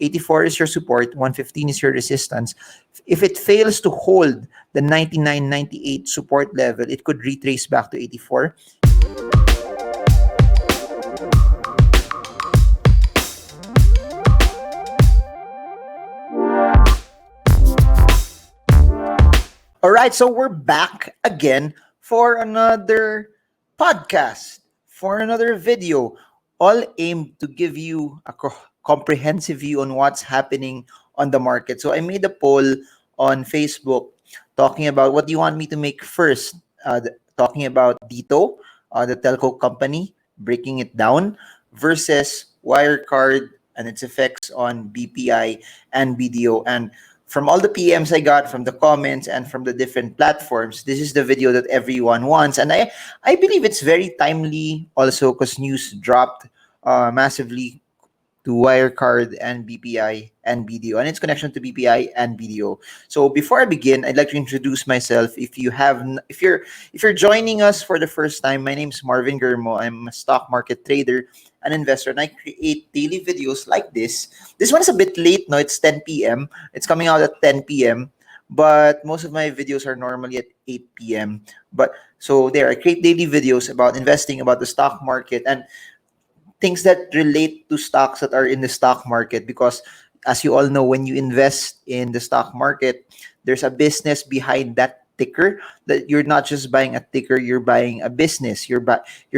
84 is your support, 115 is your resistance. If it fails to hold the 99.98 support level, it could retrace back to 84. All right, so we're back again for another podcast, for another video, all aimed to give you a comprehensive view on what's happening on the market. So I made a poll on Facebook talking about what do you want me to make first, talking about Dito, the telco company, breaking it down, versus Wirecard and its effects on BPI and BDO. And from all the PMs I got, from the comments, and from the different platforms, this is the video that everyone wants. And I believe it's very timely also because news dropped massively to Wirecard and BPI and BDO and its connection to BPI and BDO. So before I begin, I'd like to introduce myself. If you're joining us for the first time, my name's Marvin Germo. I'm a stock market trader, an investor, and I create daily videos like this. This one is a bit late, no? It's 10 p.m. It's coming out at 10 p.m. But most of my videos are normally at 8 p.m. But so there, I create daily videos about investing, about the stock market, and things that relate to stocks that are in the stock market, because as you all know, when you invest in the stock market, there's a business behind that ticker, that you're not just buying a ticker, you're buying a business, you're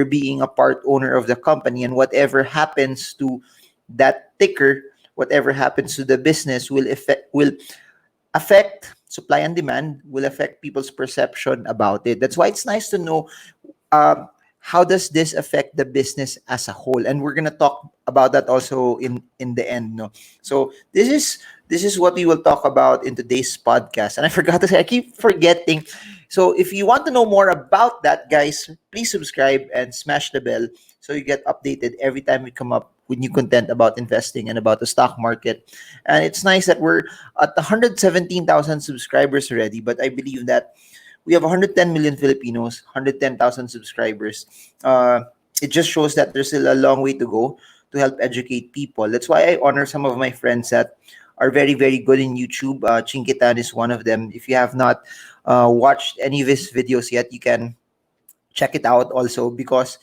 being a part owner of the company, and whatever happens to that ticker, whatever happens to the business will affect supply and demand, will affect people's perception about it. That's why it's nice to know um, how does this affect the business as a whole, and we're gonna talk about that also in the end. No, so this is what we will talk about in today's podcast. And I forgot to say, I keep forgetting. So if you want to know more about that, guys, please subscribe and smash the bell so you get updated every time we come up with new content about investing and about the stock market. And it's nice that we're at 117,000 subscribers already, but I believe that we have 110 million Filipinos, 110,000 subscribers. It just shows that there's still a long way to go to help educate people. That's why I honor some of my friends that are very, very good in YouTube. Chinkitan is one of them. If you have not watched any of his videos yet, you can check it out also, because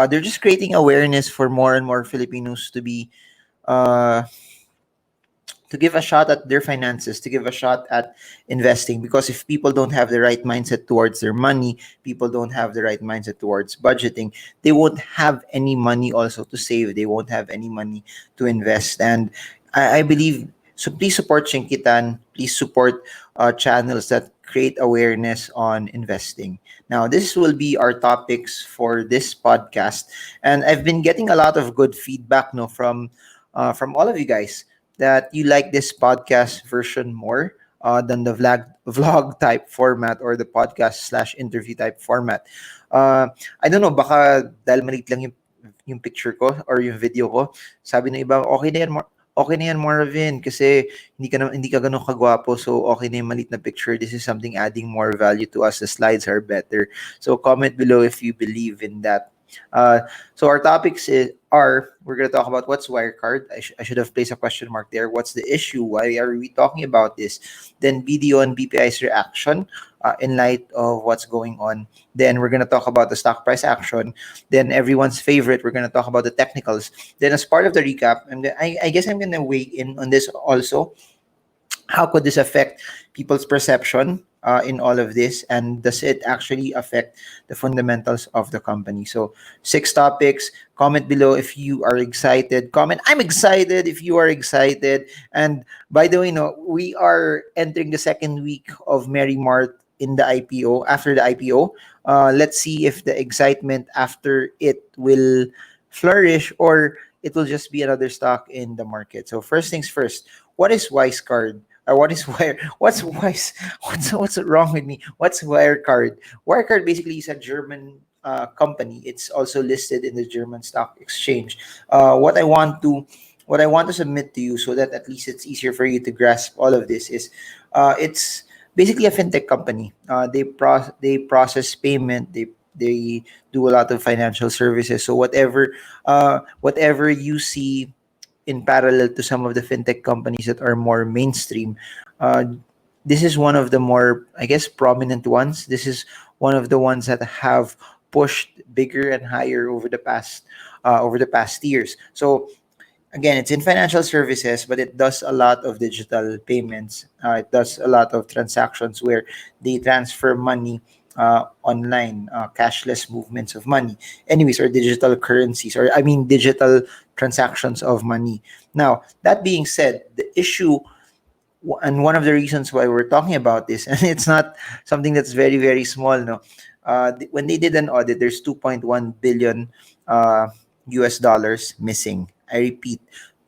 they're just creating awareness for more and more Filipinos uh, to give a shot at their finances, to give a shot at investing. Because if people don't have the right mindset towards their money, people don't have the right mindset towards budgeting, they won't have any money also to save. They won't have any money to invest. And I believe, so please support Chinkitan. Please support channels that create awareness on investing. Now, this will be our topics for this podcast. And I've been getting a lot of good feedback, no, from all of you guys, that you like this podcast version more than the vlog type format, or the podcast slash interview type format. I don't know, baka dahil maliit lang yung picture ko or yung video ko. Sabi ng iba, okay na yan Marvin, kasi hindi ka ganun kagwapo, so okay na yung maliit na picture. This is something adding more value to us. The slides are better. So comment below if you believe in that. So our topics we're going to talk about what's Wirecard. I should have placed a question mark there. What's the issue? Why are we talking about this? Then BDO and BPI's reaction in light of what's going on. Then we're going to talk about the stock price action. Then everyone's favorite, we're going to talk about the technicals. Then as part of the recap, I guess I'm going to weigh in on this also. How could this affect people's perception in all of this, and does it actually affect the fundamentals of the company? So 6 topics. Comment below if you are excited. Comment, I'm excited, if you are excited. And by the way, no, we are entering the second week of Mary Mart in the IPO. After the IPO, let's see if the excitement after it will flourish, or it will just be another stock in the market. So first things first, what is Wisecard? What is What's Wise? What's wrong with me? What's Wirecard? Wirecard basically is a German company. It's also listed in the German stock exchange. What I want to submit to you, so that at least it's easier for you to grasp all of this, is it's basically a fintech company. They process payment. They do a lot of financial services. So whatever you see in parallel to some of the fintech companies that are more mainstream. Uh, this is one of the more, I guess, prominent ones. This is one of the ones that have pushed bigger and higher over the past years. So again, it's in financial services, but it does a lot of digital payments. It does a lot of transactions where they transfer money online, cashless movements of money, anyways, or digital currencies, or I mean, digital transactions of money. Now, that being said, the issue and one of the reasons why we're talking about this, and it's not something that's very, very small, no. When they did an audit, there's 2.1 billion US dollars missing. I repeat,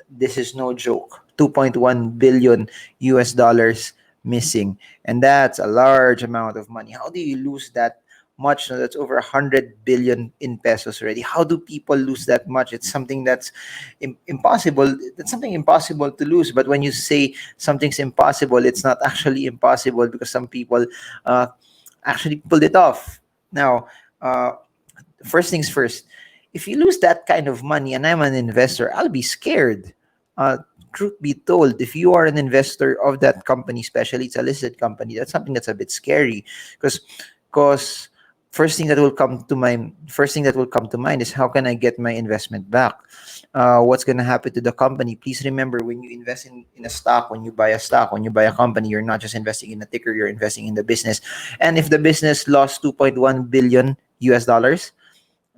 this is no joke. 2.1 billion US dollars missing. And that's a large amount of money. How do you lose that much? No, that's over 100 billion in pesos already. How do people lose that much? It's something that's impossible. That's something impossible to lose. But when you say something's impossible, it's not actually impossible because some people uh, actually pulled it off. Now, uh, first things first, if you lose that kind of money and I'm an investor, I'll be scared. Uh, Truth be told, if you are an investor of that company, especially it's a listed company, that's something that's a bit scary because first thing that will come to mind is how can I get my investment back? What's going to happen to the company? Please remember, when you invest in a stock, when you buy a stock, when you buy a company, you're not just investing in a ticker, you're investing in the business. And if the business lost 2.1 billion US dollars,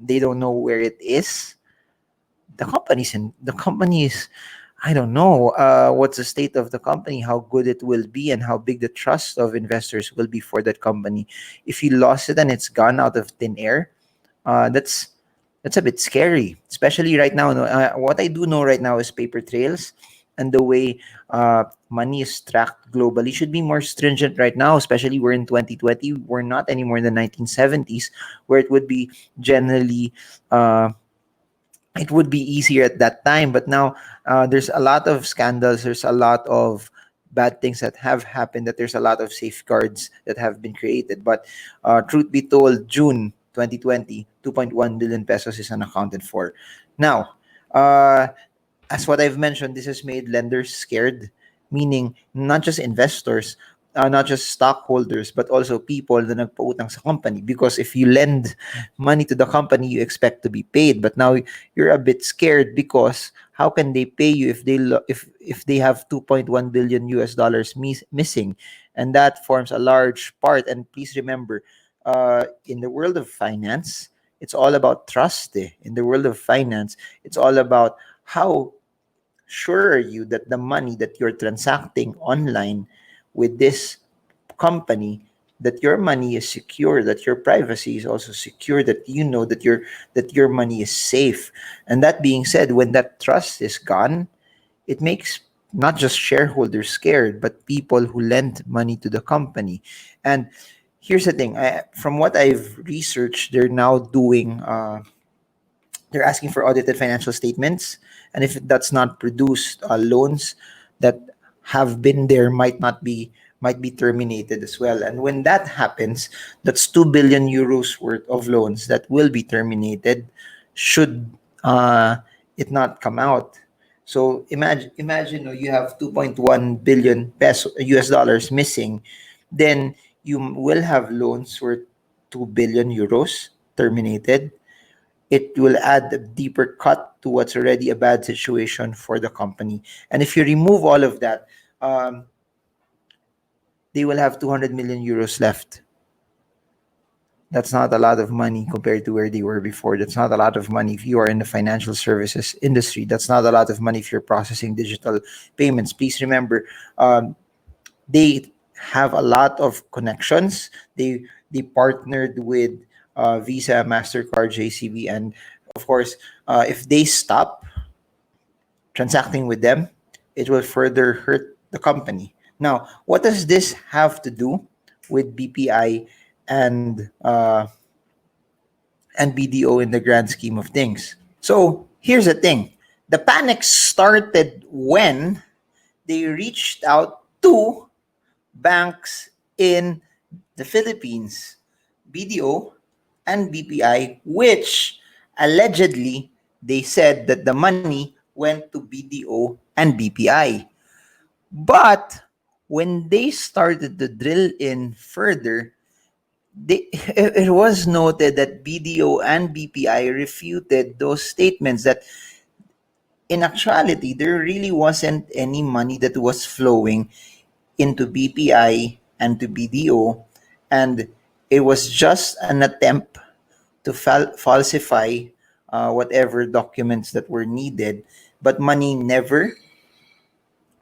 they don't know where it is. The company is, I don't know what's the state of the company, how good it will be, and how big the trust of investors will be for that company. If you lost it and it's gone out of thin air, that's a bit scary, especially right now. No, what I do know right now is paper trails, and the way money is tracked globally should be more stringent right now. Especially we're in 2020, we're not anymore in the 1970s, where it would be generally. It would be easier at that time, but now there's a lot of scandals, there's a lot of bad things that have happened, that there's a lot of safeguards that have been created. But truth be told, June 2020, 2.1 billion pesos is unaccounted for. Now, uh, as what I've mentioned, this has made lenders scared, meaning not just investors, not just stockholders, but also people na nagpautang sa company. Because if you lend money to the company, you expect to be paid. But now you're a bit scared because how can they pay you if if they have 2.1 billion US dollars missing? And that forms a large part. And please remember, in the world of finance, it's all about trust. In the world of finance, it's all about how sure are you that the money that you're transacting online with this company, that your money is secure, that your privacy is also secure, that you know that your money is safe. And that being said, when that trust is gone, it makes not just shareholders scared, but people who lend money to the company. And here's the thing, from what I've researched, they're asking for audited financial statements, and if that's not produced, loans that have been there might be terminated as well. And when that happens, that's 2 billion euros worth of loans that will be terminated should it not come out. So imagine, you have 2.1 billion peso US dollars missing, then you will have loans worth 2 billion euros terminated. It will add a deeper cut to what's already a bad situation for the company. And if you remove all of that, they will have 200 million euros left. That's not a lot of money compared to where they were before. That's not a lot of money if you are in the financial services industry. That's not a lot of money if you're processing digital payments. Please remember, they have a lot of connections. They partnered with Visa, Mastercard, JCB, and of course, if they stop transacting with them, it will further hurt the company. Now, what does this have to do with BPI and BDO in the grand scheme of things? So here's the thing: the panic started when they reached out to banks in the Philippines, BDO and BPI, which allegedly they said that the money went to BDO and BPI. But when they started to drill in further, it was noted that BDO and BPI refuted those statements that in actuality there really wasn't any money that was flowing into BPI and to BDO, and it was just an attempt to falsify whatever documents that were needed, but money never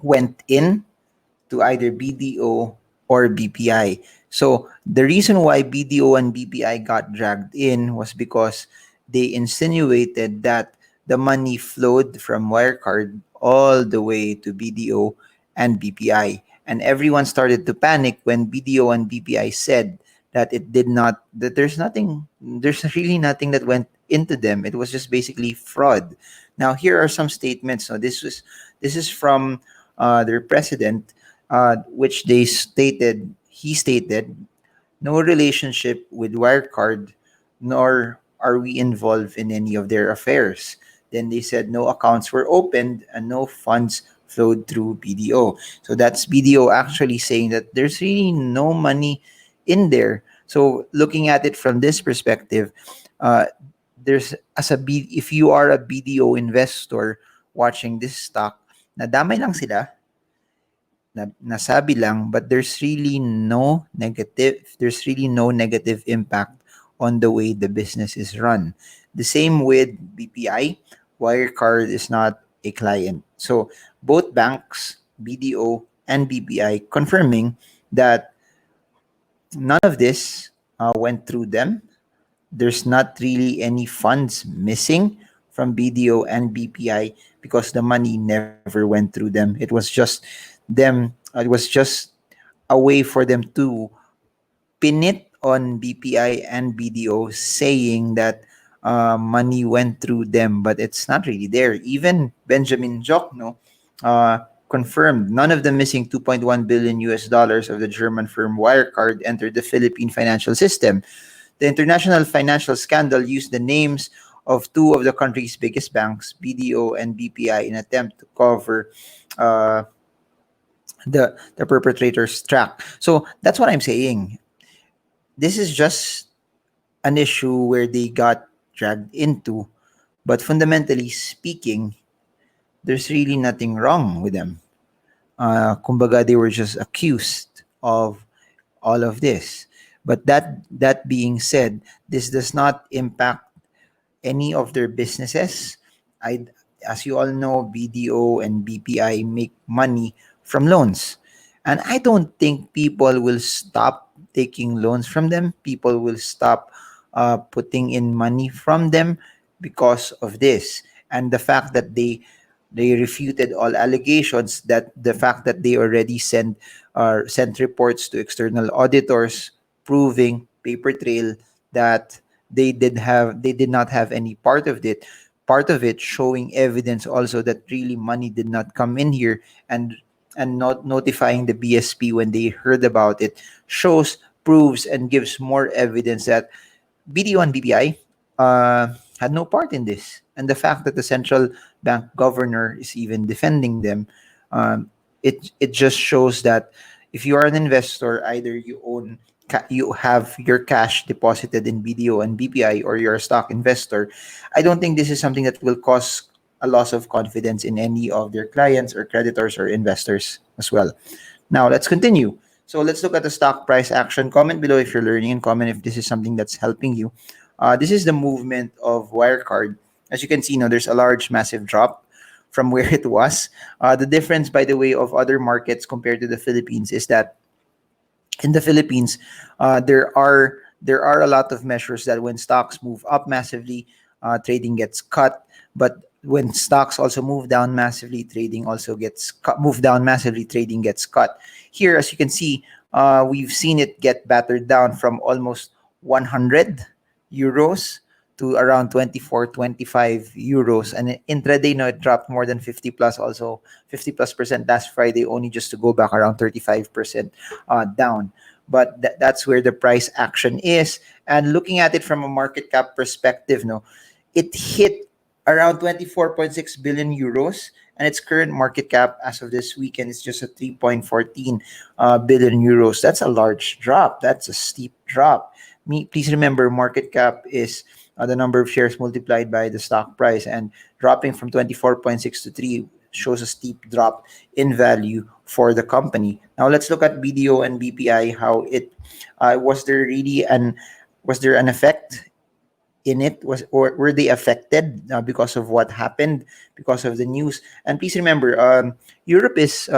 went in to either BDO or BPI. So the reason why BDO and BPI got dragged in was because they insinuated that the money flowed from Wirecard all the way to BDO and BPI. And everyone started to panic when BDO and BPI said that it did not, that there's really nothing that went into them. It was just basically fraud. Now, here are some statements. So this is from their president, which he stated, no relationship with Wirecard, nor are we involved in any of their affairs. Then they said no accounts were opened and no funds flowed through BDO. So that's BDO actually saying that there's really no money in there. So looking at it from this perspective, uh, if you are a BDO investor watching this stock, nadamay lang sila, nasabi lang, but there's really no negative impact on the way the business is run. The same with BPI. Wirecard is not a client. So both banks, BDO and BPI, confirming that none of this went through them. There's not really any funds missing from BDO and BPI because the money never went through them. It was just a way for them to pin it on BPI and BDO, saying that money went through them, but it's not really there. Even Benjamin Jokno confirmed none of the missing 2.1 billion US dollars of the German firm Wirecard entered the Philippine financial system. The international financial scandal used the names of two of the country's biggest banks, BDO and BPI, in attempt to cover uh, the perpetrator's track. So that's what I'm saying. This is just an issue where they got dragged into, but fundamentally speaking, there's really nothing wrong with them. Kumbaga, they were just accused of all of this. But that being said, this does not impact any of their businesses. I, as you all know, BDO and BPI make money from loans, and I don't think people will stop taking loans from them. People will stop putting in money from them because of this, and the fact that they refuted all allegations, that the fact that they already sent reports to external auditors proving paper trail that they did not have any part of it, showing evidence also that really money did not come in here, and not notifying the BSP when they heard about it, proves and gives more evidence that BDO and BPI had no part in this. And the fact that the central bank governor is even defending them, it just shows that if you are an investor, either you have your cash deposited in BDO and BPI, or you're a stock investor, I don't think this is something that will cause a loss of confidence in any of their clients or creditors or investors as well. Now, let's continue. So let's look at the stock price action. Comment below if you're learning, and comment if this is something that's helping you. This is the movement of Wirecard. As you can see now, there's a large, massive drop from where it was. The difference, by the way, of other markets compared to the Philippines is that in the Philippines, there are a lot of measures that when stocks move up massively, trading gets cut. But when stocks also move down massively, trading also gets cut. Move down massively, trading gets cut. Here, as you can see, we've seen it get battered down from almost 100 euros to around 24, 25 euros. And intraday, no, it dropped more than 50 plus, also 50 plus percent last Friday, only just to go back around 35% down. But that's where the price action is. And looking at it from a market cap perspective, no, it hit around 24.6 billion euros, and its current market cap as of this weekend is just at 3.14 billion euros. That's a large drop. That's a steep drop. Please remember, market cap is the number of shares multiplied by the stock price, and dropping from 24.6 to 3 shows a steep drop in value for the company. Now let's look at BDO and BPI. How it was there an effect in it, was or were they affected because of what happened, because of the news? And please remember, Europe is 8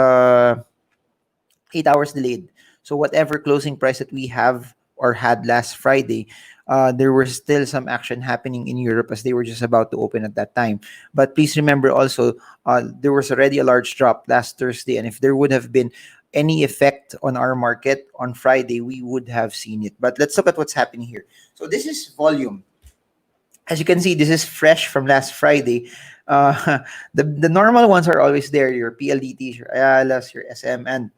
hours delayed. So whatever closing price that we have or had last Friday, there was still some action happening in Europe as they were just about to open at that time. But please remember also, there was already a large drop last Thursday, and if there would have been any effect on our market on Friday, we would have seen it. But let's look at what's happening here. So this is volume. As you can see, this is fresh from last Friday. The normal ones are always there, your PLDTs, your Ayalas, your SM, and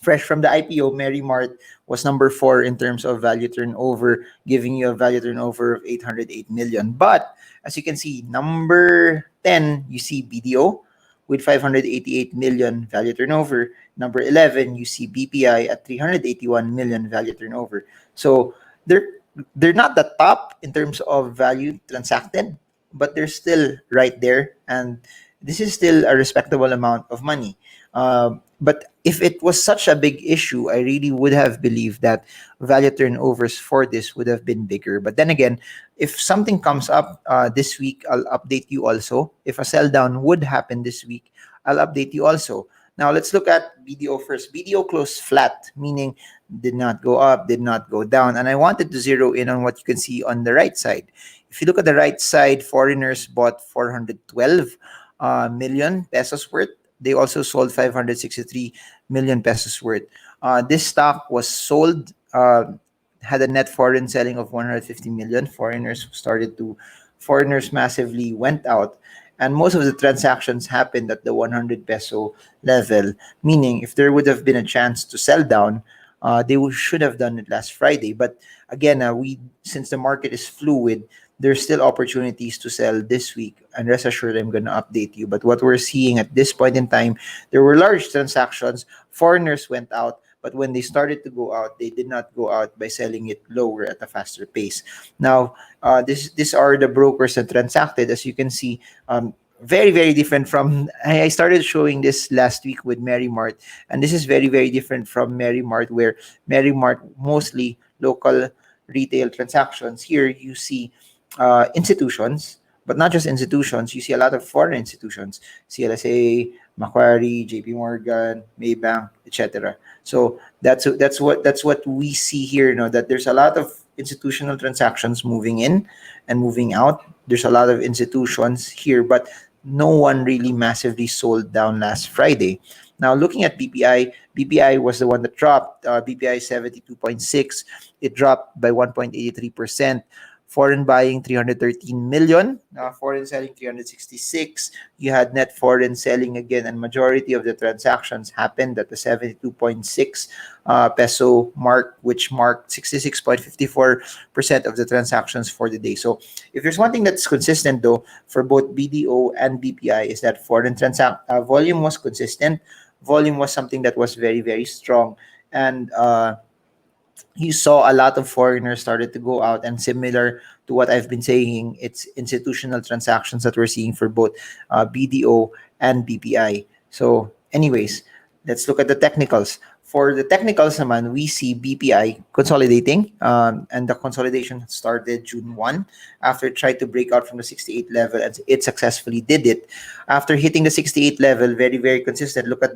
fresh from the IPO, Mart was number 4 in terms of value turnover, giving you a value turnover of 808 million. But as you can see, number 10, you see BDO with 588 million value turnover. Number 11, you see BPI at 381 million value turnover. So they're they're not the top in terms of value transacted, but they're still right there, and this is still a respectable amount of money. But if it was such a big issue, I really would have believed that value turnovers for this would have been bigger. But then again, if something comes up this week, I'll update you also. If a sell down would happen this week, I'll update you also. Now let's look at BDO first. BDO closed flat, meaning did not go up, did not go down. And I wanted to zero in on what you can see on the right side. If you look at the right side, foreigners bought 412 million pesos worth. They also sold 563 million pesos worth. This stock was sold, had a net foreign selling of 150 million. Foreigners massively went out. And most of the transactions happened at the 100 peso level, meaning if there would have been a chance to sell down, should have done it last Friday. But again, since the market is fluid, there's still opportunities to sell this week. And rest assured, I'm going to update you. But what we're seeing at this point in time, there were large transactions. Foreigners went out. But when they started to go out, they did not go out by selling it lower at a faster pace. Now, these are the brokers that transacted. As you can see, very, very different from... I started showing this last week with Mart, and this is very, very different from Mart, where Mart mostly local retail transactions. Here, you see institutions, but not just institutions. You see a lot of foreign institutions, CLSA, Macquarie, JP Morgan, Maybank, etc. So that's what we see here. That there's a lot of institutional transactions moving in and moving out. There's a lot of institutions here, but no one really massively sold down last Friday. Now, looking at BPI was the one that dropped. BPI 72.6. It dropped by 1.83%. Foreign buying 313 million, foreign selling 366. You had net foreign selling again, and majority of the transactions happened at the 72.6 peso mark, which marked 66.54% of the transactions for the day. So if there's one thing that's consistent though for both BDO and BPI is that foreign volume was consistent. Volume was something that was very, very strong, and you saw a lot of foreigners started to go out, and similar to what I've been saying, it's institutional transactions that we're seeing for both BDO and BPI. So anyways, let's look at the technicals. For the technicals naman, we see BPI consolidating, and the consolidation started June 1 after it tried to break out from the 68 level, and it successfully did it. After hitting the 68 level, very, very consistent. Look at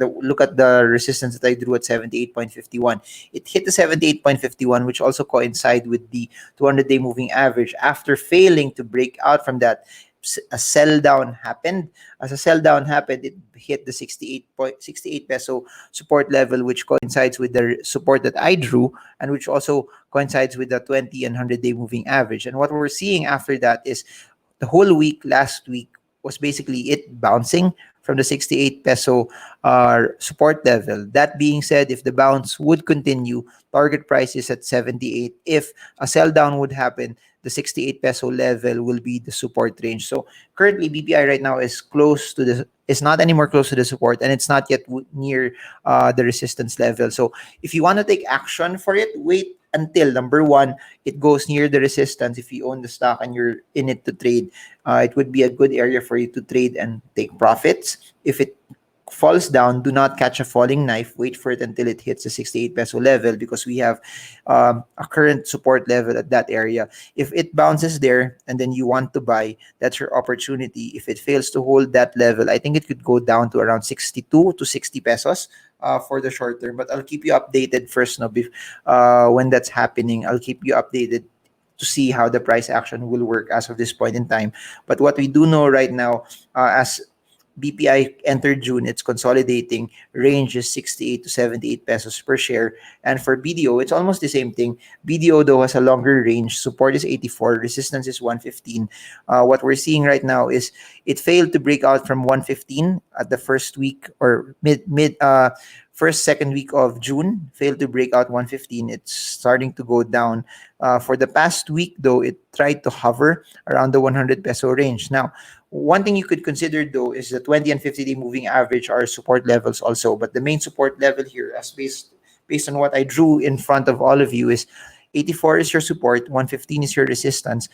the resistance that I drew at 78.51. It hit the 78.51, which also coincide with the 200-day moving average. After failing to break out from that, a sell down happened. As a sell down happened, it hit the 68 peso support level, which coincides with the support that I drew, and which also coincides with the 20 and 100-day moving average. And what we're seeing after that is the whole week last week was basically it bouncing from the 68 peso support level. That being said, if the bounce would continue, target price is at 78. If a sell down would happen, the 68 peso level will be the support range. So currently BPI right now is close to the, is not anymore close to the support, and it's not yet near the resistance level. So if you want to take action for it, wait until number one, it goes near the resistance. If you own the stock and you're in it to trade, it would be a good area for you to trade and take profits. If it falls down, do not catch a falling knife. Wait for it until it hits the 68 peso level, because we have a current support level at that area. If it bounces there and then you want to buy, that's your opportunity. If it fails to hold that level, I think it could go down to around 62 to 60 pesos for the short term. But I'll keep you updated first, no, when that's happening. I'll keep you updated to see how the price action will work as of this point in time. But what we do know right now, as BPI entered June, it's consolidating. Range is 68 to 78 pesos per share. And for BDO, it's almost the same thing. BDO, though, has a longer range. Support is 84, resistance is 115. What we're seeing right now is it failed to break out from 115 at the first week, or first, second week of June, failed to break out 115. It's starting to go down. For the past week, though, it tried to hover around the 100 peso range. Now, one thing you could consider, though, is the 20 and 50-day moving average are support levels also. But the main support level here, as based on what I drew in front of all of you, is 84 is your support, 115 is your resistance.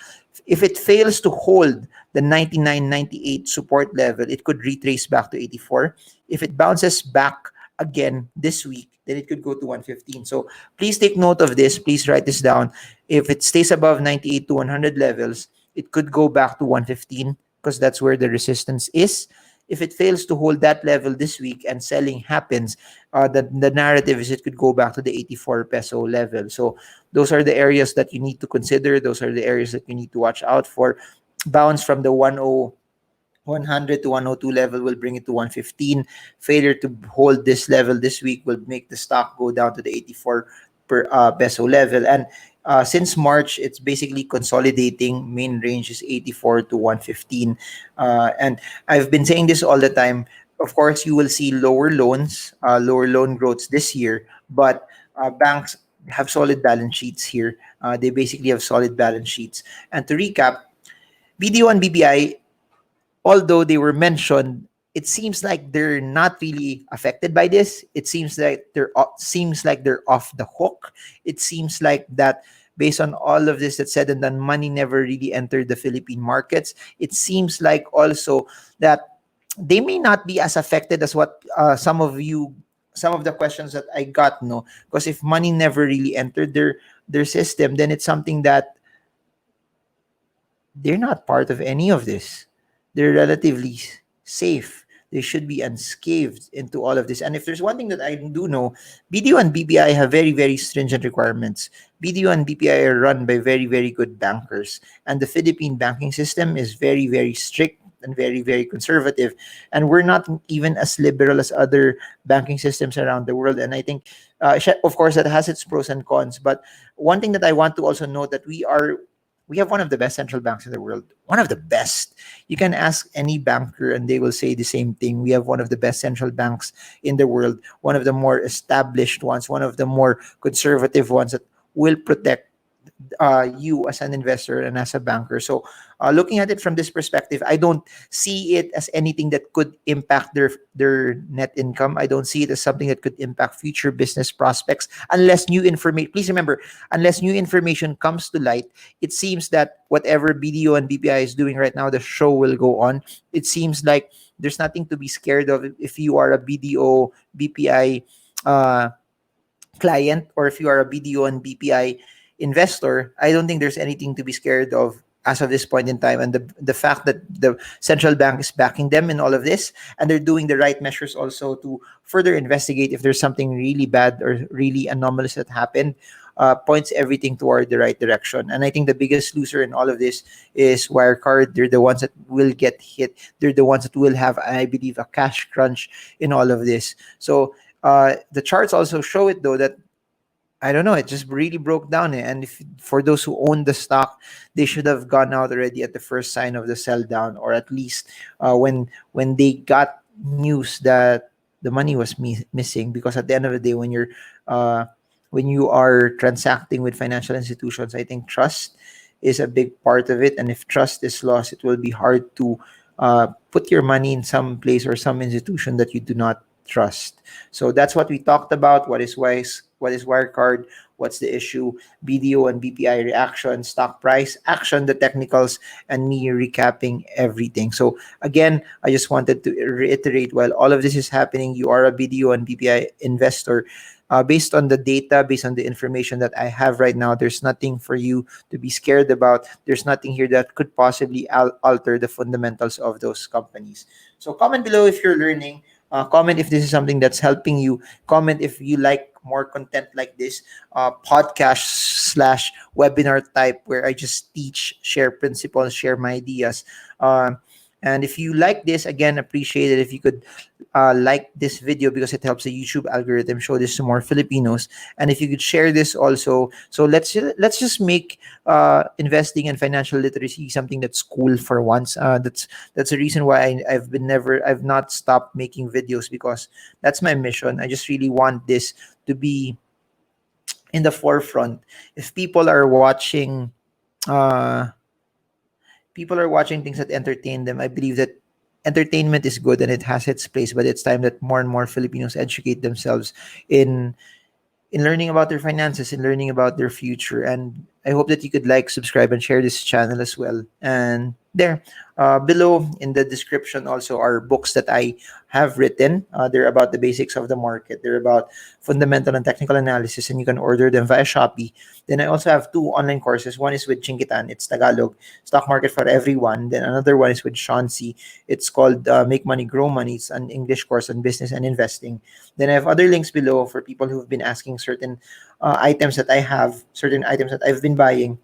If it fails to hold the 99.98 support level, it could retrace back to 84. If it bounces back again this week, then it could go to 115. So please take note of this. Please write this down. If it stays above 98 to 100 levels, it could go back to 115, because that's where the resistance is. If it fails to hold that level this week and selling happens, the narrative is it could go back to the 84 peso level. So those are the areas that you need to consider. Those are the areas that you need to watch out for. Bounce from the 100 to 102 level will bring it to 115. Failure to hold this level this week will make the stock go down to the 84 peso level. And since March, it's basically consolidating. Main range is 84 to 115. And I've been saying this all the time. Of course, you will see lower loans, lower loan growths this year, but banks have solid balance sheets here. They basically have solid balance sheets. And to recap, BDO and BPI, although they were mentioned, it seems like they're not really affected by this. It seems like they're off the hook. It seems like that based on all of this that's said and done, money never really entered the Philippine markets. It seems like also that they may not be as affected as what some of the questions that I got, no, because if money never really entered their system, then it's something that they're not part of any of this. They're relatively safe. They should be unscathed into all of this. And if there's one thing that I do know, BDO and BPI have very, very stringent requirements. BDO and BPI are run by very, very good bankers. And the Philippine banking system is very, very strict and very, very conservative. And we're not even as liberal as other banking systems around the world. And I think, of course, that has its pros and cons. But one thing that I want to also note that we have one of the best central banks in the world. One of the best. You can ask any banker and they will say the same thing. We have one of the best central banks in the world, one of the more established ones, one of the more conservative ones that will protect you as an investor and as a banker. So looking at it from this perspective, I don't see it as anything that could impact their net income. I don't see it as something that could impact future business prospects unless new information. Please remember, unless new information comes to light, it seems that whatever BDO and BPI is doing right now, the show will go on. It seems like there's nothing to be scared of if you are a BDO BPI client, or if you are a BDO and BPI investor. I don't think there's anything to be scared of as of this point in time. And the fact that the central bank is backing them in all of this, and they're doing the right measures also to further investigate if there's something really bad or really anomalous that happened, points everything toward the right direction. And I think the biggest loser in all of this is Wirecard. They're the ones that will get hit. They're the ones that will have, I believe, a cash crunch in all of this. So the charts also show it, though, that I don't know. It just really broke down. And for those who own the stock, they should have gone out already at the first sign of the sell down, or at least when they got news that the money was missing. Because at the end of the day, when you are transacting with financial institutions, I think trust is a big part of it. And if trust is lost, it will be hard to put your money in some place or some institution that you do not trust. So that's what we talked about. What is Wise? What is Wirecard? What's the issue? BDO and BPI reaction, stock price, action, the technicals, and me recapping everything. So again, I just wanted to reiterate, while all of this is happening, you are a BDO and BPI investor. Based on the data, based on the information that I have right now, there's nothing for you to be scared about. There's nothing here that could possibly alter the fundamentals of those companies. So comment below if you're learning. Comment if this is something that's helping you. Comment if you like more content like this, podcast slash webinar type, where I just teach, share principles, share my ideas. And if you like this, again, appreciate it if you could like this video, because it helps the YouTube algorithm show this to more Filipinos. And if you could share this also, so let's just make investing and financial literacy something that's cool for once. That's the reason why I've not stopped making videos, because that's my mission. I just really want this to be in the forefront. If uh, people are watching things that entertain them, I believe that entertainment is good and it has its place, but it's time that more and more Filipinos educate themselves in learning about their finances, in learning about their future. And I hope that you could like, subscribe, and share this channel as well. And there, below in the description also are books that I have written. They're about the basics of the market. They're about fundamental and technical analysis, and you can order them via Shopee. Then I also have two online courses. One is with Chinkitan. It's Tagalog, Stock Market for Everyone. Then another one is with Sean Si. It's called Make Money, Grow Money. It's an English course on business and investing. Then I have other links below for people who've been asking certain items that I have, certain items that I've been buying.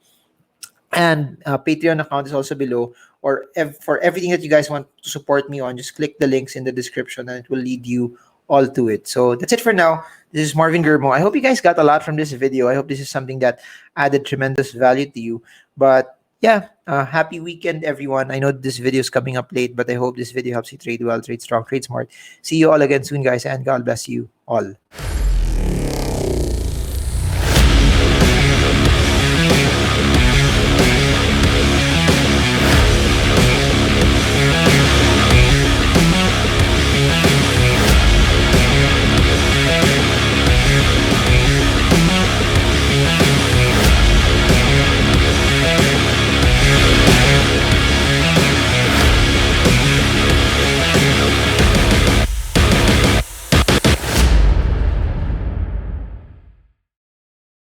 And Patreon account is also below. Or for everything that you guys want to support me on, just click the links in the description and it will lead you all to it. So that's it for now. This is Marvin Germo. I hope you guys got a lot from this video. I hope this is something that added tremendous value to you. But yeah, happy weekend, everyone. I know this video is coming up late, but I hope this video helps you trade well, trade strong, trade smart. See you all again soon, guys, and God bless you all.